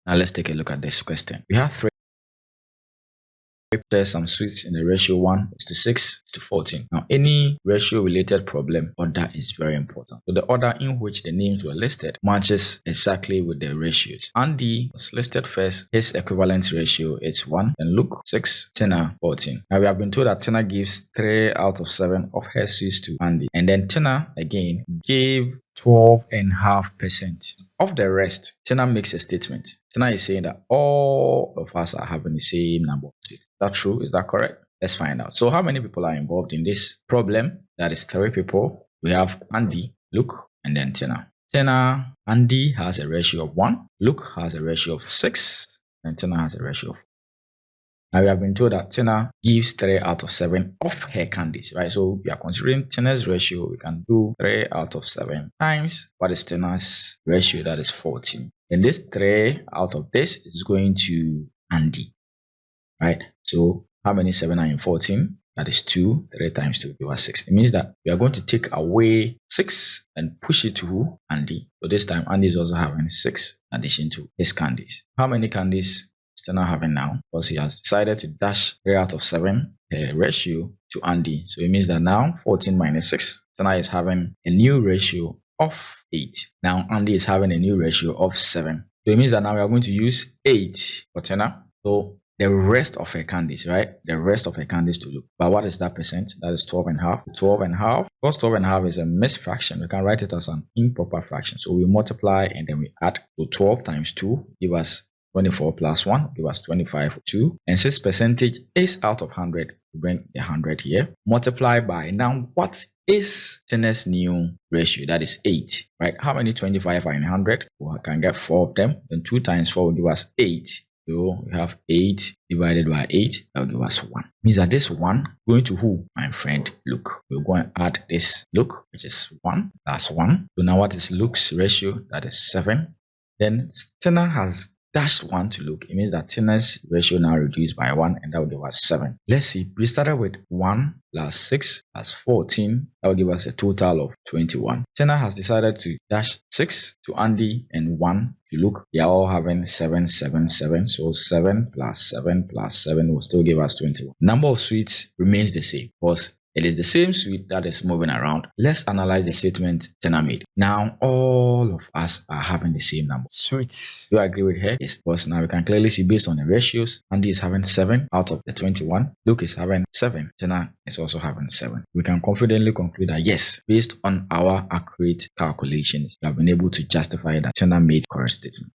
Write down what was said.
Now let's take a look at this question. We have three pairs some sweets in the ratio 1:6:14. Now any ratio related problem order is very important. So the order in which the names were listed matches exactly with the ratios. Andy was listed first. His equivalent ratio is 1, and Luke 6, Tina 14. Now we have been told that Tina gives 3 out of 7 of her sweets to Andy, and then Tina again gave 12.5%. Of the rest, Tina makes a statement. Tina is saying that all of us are having the same number of sweets. Is that true? Is that correct? Let's find out. So how many people are involved in this problem? That is 3 people. We have Andy, Luke, and then Tina. Andy has a ratio of 1, Luke has a ratio of 6, and Tina has a ratio of 4. Now we have been told that Tina gives 3 out of 7 of her candies, right? So we are considering Tina's ratio. We can do 3 out of 7 times what is Tina's ratio? That is 14. And this 3 out of this is going to Andy, right? So how many 7 are in 14? That is 2. 3 times 2 give us 6. It means that we are going to take away 6 and push it to who? Andy. So this time Andy is also having 6 in addition to his candies. How many candies Tina having now? Because he has decided to dash 3 out of 7 ratio to Andy. So it means that now 14 minus 6, Tina is having a new ratio of 8. Now Andy is having a new ratio of 7. So it means that now we are going to use 8 for Tina. So the rest of her candies, right? The rest of her candies to Luke. But what is that percent? That is 12.5. 12.5. Because 12.5 is a mixed fraction, we can write it as an improper fraction. So we multiply and then we add. So 12 times 2 give us 24 plus 1 give us 25, 2. And since percentage is out of 100, we bring the 100 here. Multiply by, now what is Tina's new ratio? That is 8, right? How many 25 are in 100? We can get 4 of them. Then 2 times 4 will give us 8. So we have 8 divided by 8, that will give us 1. Means that this 1 going to who? My friend Luke. We'll go and add this Luke, which is 1. That's 1. So now what is Luke's ratio? That is 7. Then Tina has dashed 1 to Luke. It means that Tina's ratio now reduced by 1, and that will give us 7. Let's see. We started with 1 plus 6 plus 14. That will give us a total of 21. Tina has decided to dash 6 to Andy and 1 to Luke. They are all having 7, 7, 7. So 7 plus 7 plus 7 will still give us 21. Number of sweets remains the same because it is the same sweet that is moving around. Let's analyze the statement Tina made. Now, all of us are having the same number of sweets. Do you agree with her? Yes. Because now we can clearly see based on the ratios, Andy is having 7 out of the 21. Luke is having 7. Tina is also having 7. We can confidently conclude that yes, based on our accurate calculations, we have been able to justify that Tina made correct statement.